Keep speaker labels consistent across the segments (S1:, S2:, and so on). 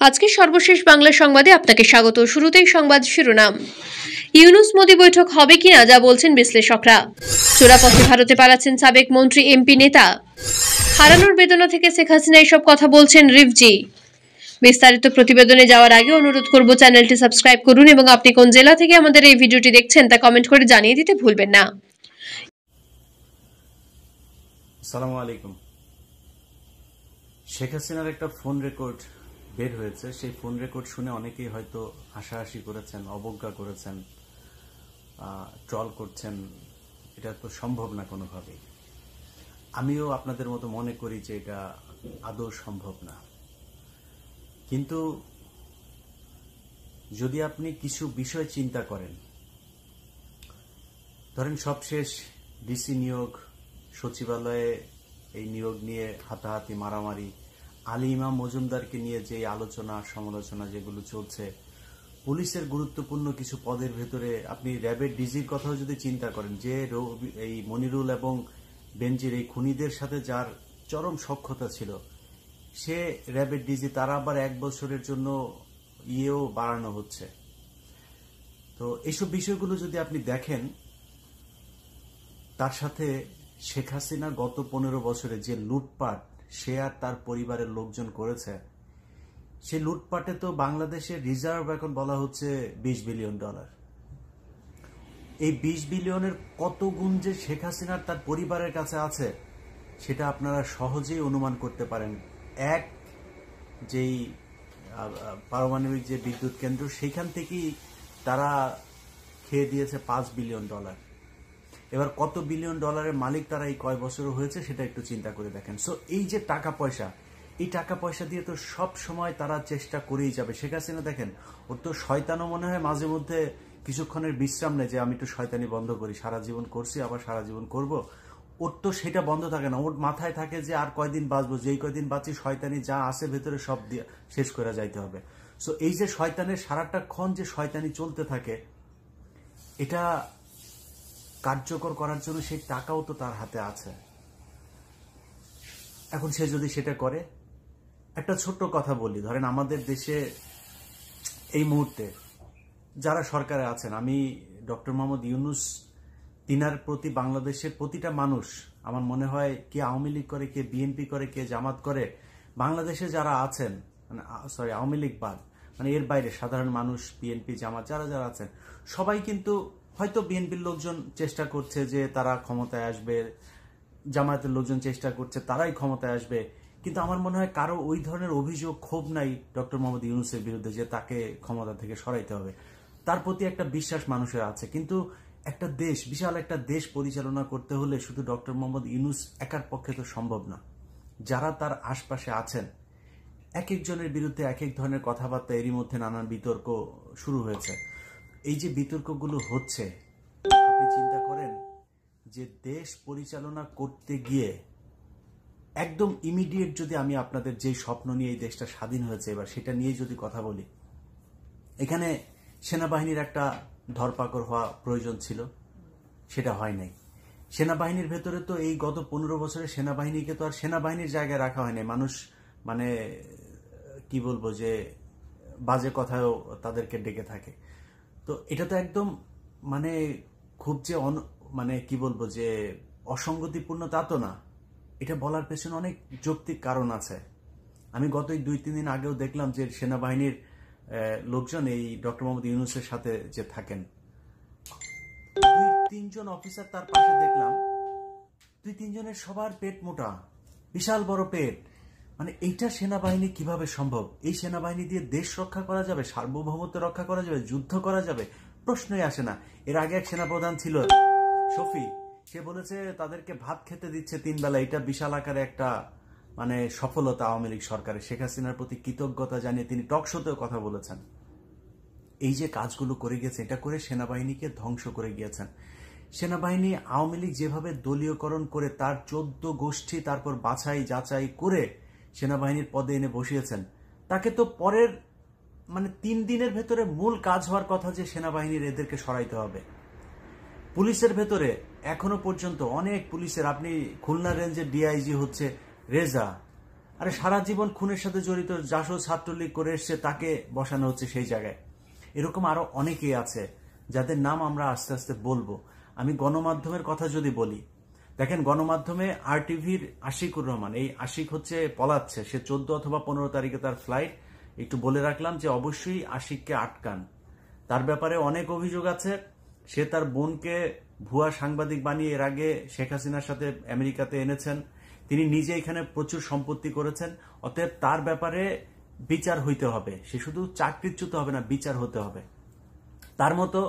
S1: আজকে সর্বশেষ বাংলা সংবাদে আপনাকে স্বাগত। শুরুতেই সংবাদ শিরোনাম। ইউনূস মোদি বৈঠক হবে কিনা যা বলছেন বিশ্লেষকরা। চোরাপথে ভারতে পালাচ্ছেন সাবেক মন্ত্রী এমপি নেতা। হারানোর বেদনা থেকে শেখ হাসিনা এসব কথা বলছেন রিভজি। বিস্তারিত প্রতিবেদনে যাওয়ার আগে অনুরোধ করব চ্যানেলটি সাবস্ক্রাইব করুন এবং আপনি কোন জেলা থেকে আমাদের এই ভিডিওটি দেখছেন তা কমেন্ট করে জানিয়ে দিতে ভুলবেন না।
S2: আসসালামু আলাইকুম। শেখ হাসিনার একটা ফোন রেকর্ড বের হয়েছে। সেই ফোন রেকর্ড শুনে অনেকেই হয়তো হাসাহাসি করেছেন, অবজ্ঞা করেছেন, ট্রল করছেন। এটা তো সম্ভব না কোনোভাবেই। আমিও আপনাদের মতো মনে করি যে এটা আদৌ সম্ভব না। কিন্তু যদি আপনি কিছু বিষয় চিন্তা করেন, ধরেন সবশেষ ডিসি নিয়োগ, সচিবালয়ে এই নিয়োগ নিয়ে হাতাহাতি, মারামারি, আলী ইমাম মজুমদারকে নিয়ে যে আলোচনা সমালোচনা যেগুলো চলছে, পুলিশের গুরুত্বপূর্ণ কিছু পদের ভেতরে আপনি র্যাবের ডিজির কথাও যদি চিন্তা করেন, যে এই মনিরুল এবং বেনজির এই খুনিদের সাথে যার চরম সখ্যতা ছিল, সে র্যাবের ডিজি, তারা আবার 1 বছরের জন্য বাড়ানো হচ্ছে। তো এইসব বিষয়গুলো যদি আপনি দেখেন, তার সাথে শেখ হাসিনা গত 15 বছরে যে লুটপাট সে আর তার পরিবারের লোকজন করেছে, সে লুটপাটে তো বাংলাদেশের রিজার্ভ এখন বলা হচ্ছে $20 বিলিয়ন। এই 20 বিলিয়নের কত গুণ যে শেখ হাসিনার তার পরিবারের কাছে আছে সেটা আপনারা সহজেই অনুমান করতে পারেন। এক যেই পারমাণবিক যে বিদ্যুৎ কেন্দ্র, সেখান থেকেই তারা খেয়ে দিয়েছে $5 বিলিয়ন। এবার কত বিলিয়ন ডলারের মালিক তারা এই কয় বছর হয়েছে সেটা একটু চিন্তা করে দেখেন। সো এই যে টাকা পয়সা, এই টাকা পয়সা দিয়ে তো সব সময় তারা চেষ্টা করেই যাবে। শেখ হাসিনা দেখেন, ওর তো শয়তানও মনে হয় মাঝে মধ্যে কিছুক্ষণের বিশ্রাম নেই যে আমি একটু শয়তানি বন্ধ করি, সারা জীবন করছি আবার সারা জীবন করব। ওর তো সেটা বন্ধ থাকে না। ওর মাথায় থাকে যে আর কয়দিন বাঁচবো, যেই কয়দিন বাঁচি শয়তানি যা আছে ভেতরে সব দিয়ে শেষ করে যাইতে হবে। সো এই যে শয়তানের সারাটা ক্ষণ যে শয়তানি চলতে থাকে, এটা কার্যকর করার জন্য সেই টাকাও তো তার হাতে আছে। এখন সে যদি সেটা করে, একটা ছোট্ট কথা বলি, ধরেন আমাদের দেশে এই মুহূর্তে যারা সরকারে আছেন, আমি ডক্টর মোহাম্মদ ইউনূস, তিনার প্রতি বাংলাদেশের প্রতিটা মানুষ, আমার মনে হয় কে আওয়ামী লীগ করে, কে বিএনপি করে, কে জামাত করে, বাংলাদেশে যারা আছেন, মানে আওয়ামী লীগ বাদ, মানে এর বাইরে সাধারণ মানুষ, বিএনপি জামাত যারা যারা আছেন, সবাই কিন্তু হয়তো বিএনপির লোকজন চেষ্টা করছে যে তারা ক্ষমতায় আসবে, জামায়াতের লোকজন চেষ্টা করছে তারাই ক্ষমতায় আসবে, কিন্তু আমার মনে হয় কারো ওই ধরনের অভিযোগ, ক্ষোভ নাই ডক্টর মোহাম্মদ ইউনূসের বিরুদ্ধে যে তাকে ক্ষমতা থেকে সরাইতে হবে। তার প্রতি একটা বিশ্বাস মানুষের আছে। কিন্তু একটা দেশ, বিশাল একটা দেশ পরিচালনা করতে হলে শুধু ডক্টর মোহাম্মদ ইউনূস একার পক্ষে তো সম্ভব না। যারা তার আশপাশে আছেন, এক একজনের বিরুদ্ধে এক এক ধরনের কথাবার্তা, এরই মধ্যে নানান বিতর্ক শুরু হয়েছে। এই যে বিতর্কগুলো হচ্ছে, আপনি চিন্তা করেন যে দেশ পরিচালনা করতে গিয়ে একদম ইমিডিয়েট, যদি আমি আপনাদের যে স্বপ্ন নিয়ে এই দেশটা স্বাধীন হয়েছে এবার সেটা নিয়ে যদি কথা বলি, এখানে সেনাবাহিনীর একটা ধরপাকড় হওয়া প্রয়োজন ছিল, সেটা হয় নাই। সেনাবাহিনীর ভেতরে তো এই গত 15 বছরে সেনাবাহিনীকে তো আর সেনাবাহিনীর জায়গায় রাখা হয় নাই। মানুষ মানে কি বলবো, যে বাজে কথাও তাদেরকে ডেকে থাকে। তো এটা তো একদম মানে খুব যে মানে কি বলবো, যে অসঙ্গতিপূর্ণ তা তো না। এটা বলার পেছনে অনেক যৌক্তিক কারণ আছে। আমি গত 2-3 দিন আগেও দেখলাম যে সেনাবাহিনীর লোকজন এই ডক্টর মোহাম্মদ ইউনূসের সাথে যে থাকেন, 2-3 জন অফিসার তার পাশে দেখলাম, 2-3 জনের সবার পেট মোটা, বিশাল বড় পেট। মানে এইটা সেনাবাহিনী কিভাবে সম্ভব? এই সেনাবাহিনী দিয়ে দেশ রক্ষা করা যাবে, সার্বভৌমত্ব রক্ষা করা যাবে, যুদ্ধ করা যাবে? প্রশ্নই আসে না। এর আগে এক সেনাপ্রধান ছিল শফি, সে বলেছে তাদেরকে ভাত খেতে দিচ্ছে 3 বেলা। এটা বিশাল আকারে একটা মানে সফলতা আওয়ামী লীগ সরকারের। শেখ হাসিনার প্রতি কৃতজ্ঞতা জানিয়ে তিনি টক শোতেও কথা বলেছেন। এই যে কাজগুলো করে গেছে, এটা করে সেনাবাহিনীকে ধ্বংস করে গিয়েছেন। সেনাবাহিনী আওয়ামী লীগ যেভাবে দলীয়করণ করে তার 14 গোষ্ঠী তারপর বাছাই যাচাই করে সেনাবাহিনীর পদে এনে বসিয়েছেন, তাকে তো পরের মানে 3 দিনের ভেতরে মূল কাজ হওয়ার কথা যে সেনাবাহিনীর এদেরকে সরাইতে হবে। পুলিশের ভেতরে এখনো পর্যন্ত অনেক পুলিশের, আপনি খুলনা রেঞ্জের ডিআইজি হচ্ছে রেজা, আরে সারা জীবন খুনের সাথে জড়িত জাসদ ছাত্রলীগ করে এসছে, তাকে বসানো হচ্ছে সেই জায়গায়। এরকম আরো অনেকেই আছে যাদের নাম আমরা আস্তে আস্তে বলবো। আমি গণমাধ্যমের কথা যদি বলি, দেখেন গণমাধ্যমে RTVর আশিকুর রহমান, এই আশিক হচ্ছে পলাচ্ছে, সে 14 অথবা 15 তারিখে তার ফ্লাইট। একটু বলে রাখলাম যে অবশ্যই আশিককে আটকান, তার ব্যাপারে অনেক অভিযোগ আছে। সে তার বোনকে ভুয়া সাংবাদিক বানিয়ে এর আগে শেখ হাসিনার সাথে আমেরিকাতে এনেছেন, তিনি নিজে এখানে প্রচুর সম্পত্তি করেছেন। অতএব তার ব্যাপারে বিচার হইতে হবে, সে শুধু চাকরিচ্যুত হবে না, বিচার হতে হবে। তার মতো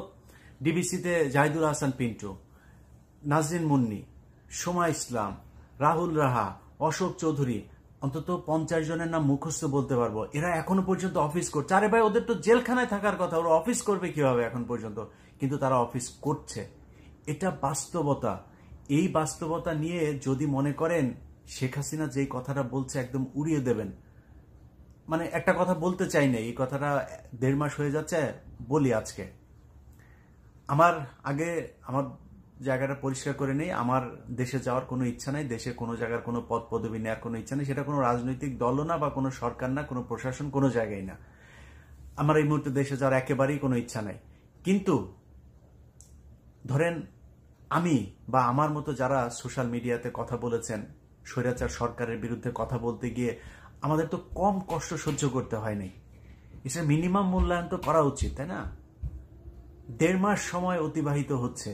S2: ডিবিসিতে জাহিদুল হাসান পিন্টু, নাজরিন মুন্নি, সোমা ইসলাম, রাহুল রাহা, অশোক চৌধুরী, অন্তত 50 জনের নাম মুখস্থ বলতে পারবো। এরা এখনো পর্যন্ত অফিস করছে। আরে ভাই, ওদের তো জেলখানায় থাকার কথা, ওরা অফিস করবে কিভাবে এখন পর্যন্ত? কিন্তু তারা অফিস করছে। এটা বাস্তবতা। এই বাস্তবতা নিয়ে যদি মনে করেন শেখ হাসিনা যেই কথাটা বলছে একদম উড়িয়ে দেবেন, মানে একটা কথা বলতে চাই না, এই কথাটা 1.5 মাস হয়ে যাচ্ছে, বলি আজকে। আমার জায়গাটা পরিষ্কার করে নেই। আমার দেশে যাওয়ার কোনো ইচ্ছা নাই, দেশে কোনো জায়গার কোনো পদ পদবি নেওয়ার কোনো ইচ্ছা নেই। সেটা কোনো রাজনৈতিক দলও না, বা কোনো সরকার না, কোনো প্রশাসন, কোনো জায়গায় না। আমার এই মুহূর্তে দেশে যাওয়ার একেবারেই কোনো ইচ্ছা নাই। কিন্তু ধরেন আমি বা আমার মতো যারা সোশ্যাল মিডিয়াতে কথা বলেছেন স্বৈরাচার সরকারের বিরুদ্ধে কথা বলতে গিয়ে, আমাদের তো কম কষ্ট সহ্য করতে হয়নি। এটা মিনিমাম মূল্যায়ন তো করা উচিত, তাই না? 1.5 মাস সময় অতিবাহিত হচ্ছে,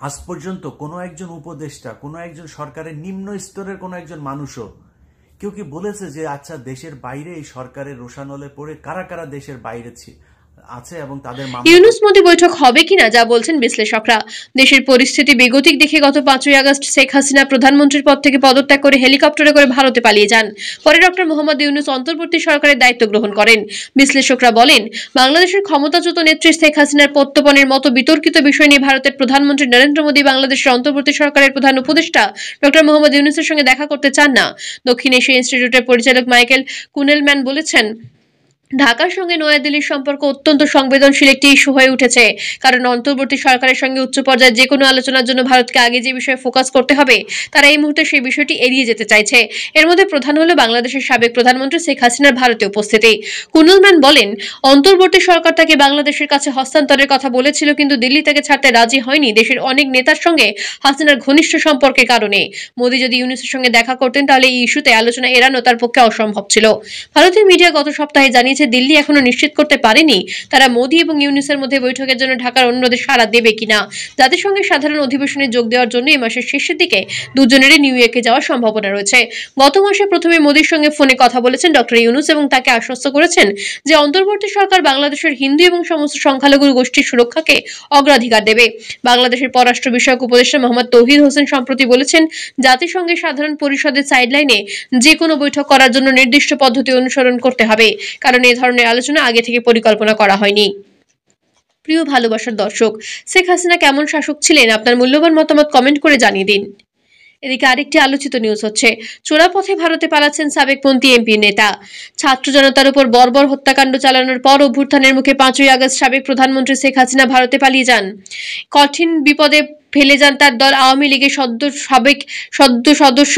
S2: আজ পর্যন্ত কোনো একজন উপদেষ্টা, কোনো একজন সরকারের নিম্ন স্তরের কোনো একজন মানুষও কেউ কি বলেছে যে আচ্ছা দেশের বাইরে এই সরকারের রোষানলে পড়ে কারা কারা দেশের বাইরে আছে এবং তাদের
S1: ইউনূস মোদি বৈঠক হবে কিনা যা বলছেন বিশ্লেষকরা। দেশের পরিস্থিতি বেগতিক দেখে গত 5ই আগস্ট শেখ হাসিনা প্রধানমন্ত্রীর পদ থেকে পদত্যাগ করে হেলিকপ্টারে করে ভারতে পালিয়ে যান। পরে ডক্টর মোহাম্মদ ইউনূস অন্তর্বর্তী সরকারের দায়িত্ব গ্রহণ করেন। বিশ্লেষকরা বলেন, বাংলাদেশের ক্ষমতাচ্যুত নেত্রী শেখ হাসিনার প্রত্যর্পণের মতো বিতর্কিত বিষয় নিয়ে ভারতের প্রধানমন্ত্রী নরেন্দ্র মোদি বাংলাদেশের অন্তর্বর্তী সরকারের প্রধান উপদেষ্টা ডক্টর মোহাম্মদ ইউনূসের সঙ্গে দেখা করতে চান না। দক্ষিণ এশিয়া ইনস্টিটিউটের পরিচালক মাইকেল কুনেলম্যান বলেছেন, ঢাকার সঙ্গে নয়াদিল্লির সম্পর্ক অত্যন্ত সংবেদনশীল একটি ইস্যু হয়ে উঠেছে, কারণ অন্তর্বর্তী সরকারের সঙ্গে উচ্চ পর্যায়ে যে কোনো আলোচনার জন্য ভারতকে আগে যে বিষয়ে ফোকাস করতে হবে, তারা এই মুহূর্তে সেই বিষয়টি এড়িয়ে যেতে চাইছে। এর মধ্যে প্রধান হলো বাংলাদেশের সাবেক প্রধানমন্ত্রী শেখ হাসিনার ভারতে উপস্থিতি। কুনেলম্যান বলেন, অন্তর্বর্তী সরকার তাকে বাংলাদেশের কাছে হস্তান্তরের কথা বলেছিল, কিন্তু দিল্লি তাকে ছাড়তে রাজি হয়নি দেশের অনেক নেতার সঙ্গে হাসিনার ঘনিষ্ঠ সম্পর্কের কারণে। মোদি যদি ইউনূসের সঙ্গে দেখা করতেন তাহলে এই ইস্যুতে আলোচনা এড়ানো তার পক্ষে অসম্ভব ছিল। ভারতীয় মিডিয়া গত সপ্তাহে জানিয়েছে দিল্লি এখনো নিশ্চিত করতে পারেনি তারা মোদি এবং ইউনূসের মধ্যে বৈঠকের জন্য ঢাকার অনুরোধে সাড়া দেবে কিনা। জাতিসংঘের সাধারণ অধিবেশনে যোগ দেওয়ার জন্য এই মাসের শেষের দিকে দুজনেরই নিউ ইয়র্কে যাওয়ার সম্ভাবনা রয়েছে। গত মাসে প্রথমে মোদির সঙ্গে ফোনে কথা বলেছেন ডক্টর ইউনূস এবং তাকে আশ্বস্ত করেছেন যে অন্তর্বর্তী সরকার বাংলাদেশের হিন্দু এবং সমস্ত সংখ্যালঘু গোষ্ঠীর সুরক্ষাকে অগ্রাধিকার দেবে। বাংলাদেশের পররাষ্ট্র বিষয়ক উপদেষ্টা মোহাম্মদ তৌহিদ হোসেন সম্প্রতি বলেছেন, জাতিসংঘের সাধারণ পরিষদের সাইডলাইনে যে কোনো বৈঠক করার জন্য নির্দিষ্ট পদ্ধতি অনুসরণ করতে হবে, কারণ এই ধরনের আলোচনা আগে থেকে পরিকল্পনা করা হয়নি। প্রিয় ভালোবাসার দর্শক, শেখ হাসিনা কেমন শাসক ছিলেন? আপনার মূল্যবান মতামত কমেন্ট করে জানিয়ে দিন। এদিকে আরেকটি আলোচিত নিউজ হচ্ছে, চোরাপথে ভারতে পালাচ্ছেন সাবেকপন্থী এমপি নেতা। ছাত্র জনতার উপর বর্বর হত্যাকাণ্ড চালানোর পর অভ্যুত্থানের মুখে 5ই আগস্ট সাবেক প্রধানমন্ত্রী শেখ হাসিনা ভারতে পালিয়ে যান। কঠিন বিপদে ফেলে যান তার দল আওয়ামী লীগের সাবেক সদস্য,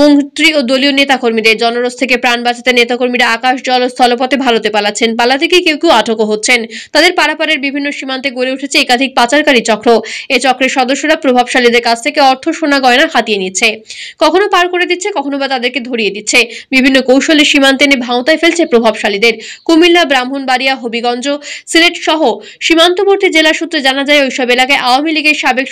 S1: মন্ত্রী ও দলীয় নেতাকর্মীদের। জনরোষ থেকে প্রাণ বাঁচাতে নেতাকর্মীরা আকাশ, জল ও স্থলপথে ভারতে পালাচ্ছেন। পালাতে গিয়ে কেউ কেউ আটকও হচ্ছেন। তাদের পারাপারের বিভিন্ন সীমান্তে গড়ে উঠেছে একাধিক পাচারকারী চক্র। এ চক্রের সদস্যরা প্রভাবশালীদের কাছ থেকে অর্থ, সোনা গয়না হাতিয়ে নিচ্ছে, কখনো পার করে দিচ্ছে, কখনো বা তাদেরকে ধরিয়ে দিচ্ছে। বিভিন্ন কৌশলে সীমান্তে এনে ভাঁওতায় ফেলছে প্রভাবশালীদের। কুমিল্লা, ব্রাহ্মণবাড়িয়া, হবিগঞ্জ, সিলেট সহ সীমান্তবর্তী জেলা সূত্রে জানা যায়, ওইসব এলাকায় আওয়ামী লীগের সাবেক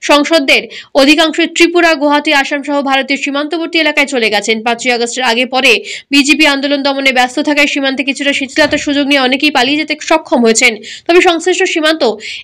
S1: সংসদদের অধিকাংশ ত্রিপুরা, গুয়াহাটি, আসাম সহ ভারতীয় সীমান্তবর্তী এলাকায় চলে গেছেন। 5ই আগস্টের আগে পরে বিজেপি আন্দোলন দমনে ব্যস্ত থাকায় সীমান্তে কিছুটা শিথিলতার সুযোগ নিয়ে অনেকেই পালিয়ে যেতে সক্ষম হয়েছেন। তবে সংশ্লিষ্ট সীমান্ত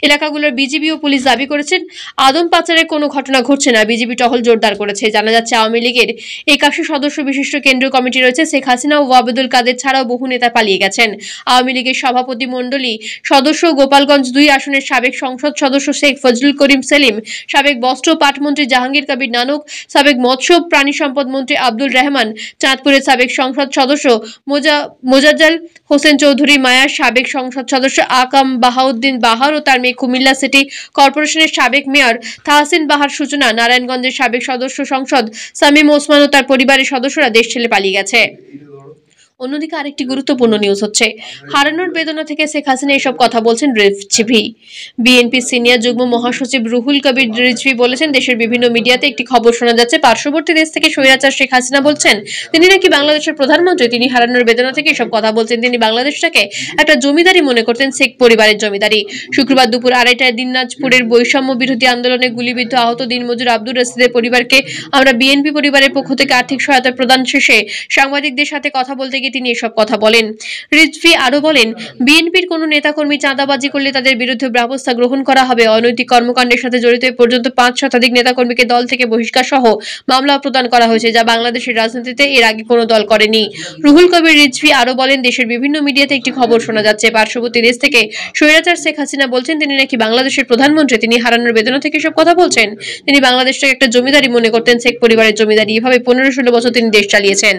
S1: এলাকাগুলোর বিজিবি ও পুলিশ দাবি করেছেন আদম পাচারের কোনো ঘটনা ঘটছে না। বিজেপি টহল জোরদার করেছে। জানা যাচ্ছে, আওয়ামী লীগের 81 সদস্য বিশিষ্ট কেন্দ্রীয় কমিটি রয়েছে। শেখ হাসিনা ও ওবায়দুল কাদের ছাড়াও বহু নেতা পালিয়ে গেছেন। আওয়ামী লীগের সভাপতি মণ্ডলী সদস্য, গোপালগঞ্জ 2 আসনের সাবেক সংসদ সদস্য শেখ ফজলুল করিম সেলিম, সাবেক বস্ত্র পাটমন্ত্রী জাহাঙ্গীর কবির নানক, সাবেক মৎস্য প্রাণী সম্পদ মন্ত্রী আব্দুল রহমান, চাঁদপুরের সাবেক সংসদ সদস্য মোজাজ্জেল হোসেন চৌধুরী মায়া, সাবেক সংসদ সদস্য আকাম বাহাউদ্দিন বাহার ও তার মেয়ে, কুমিল্লা সিটি কর্পোরেশনের সাবেক মেয়র তাহসিন বাহার সূচনা, নারায়ণগঞ্জের সাবেক সদস্য সংসদ শামীম ওসমান ও তার পরিবারের সদস্যরা দেশ ছেড়ে পালিয়ে গেছে। অন্যদিকে আরেকটি গুরুত্বপূর্ণ নিউজ হচ্ছে, হারানোর বেদনা থেকে শেখ হাসিনা এসব কথা বলছেন রিজভী। বিএনপি সিনিয়র যুগ্ম মহাসচিব রুহুল কবির রিজভী বলেছেন, দেশের বিভিন্ন মিডিয়াতে একটি খবর শোনা যাচ্ছে, পার্শ্ববর্তী দেশ থেকে স্বৈরাচার শেখ হাসিনা বলছেন তিনি নাকি বাংলাদেশের প্রধানমন্ত্রী। তিনি হারানোর বেদনা থেকে এসব কথা বলছেন। তিনি বাংলাদেশটাকে একটা জমিদারি মনে করতেন, শেখ পরিবারের জমিদারি। শুক্রবার দুপুর 2:30টায় দিনাজপুরের বৈষম্য বিরোধী আন্দোলনে গুলিবিদ্ধ আহত দিনমজুর আব্দুর রশিদের পরিবারকে আমরা বিএনপি পরিবারের পক্ষ থেকে আর্থিক সহায়তা প্রদান শেষে সাংবাদিকদের সাথে কথা বলতে গিয়ে তিনি এসব কথা বলেন। রিজভী আরো বলেন, বিএনপির কোনো নেতাকর্মী চাঁদাবাজি করলে তাদের বিরুদ্ধে ব্যবস্থা গ্রহণ করা হবে। অনৈতিক কর্মকাণ্ডের সাথে জড়িত এ পর্যন্ত 5 শতাধিক নেতাকর্মীকে দল থেকে বহিষ্কার সহ মামলা প্রদান করা হয়েছে, যা বাংলাদেশের রাজনীতিতে এর আগে কোনো দল করেনি। রুহুল কবির রিজভী আরো বলেন, দেশের বিভিন্ন মিডিয়াতে একটি খবর শোনা যাচ্ছে, পার্শ্ববর্তী দেশ থেকে স্বৈরাচার শেখ হাসিনা বলছেন তিনি নাকি বাংলাদেশের প্রধানমন্ত্রী। তিনি হারানোর বেদনা থেকে সব কথা বলছেন। তিনি বাংলাদেশটাকে একটা জমিদারি মনে করতেন, শেখ পরিবারের জমিদারি। এভাবে 15-16 বছর তিনি দেশ চালিয়েছেন।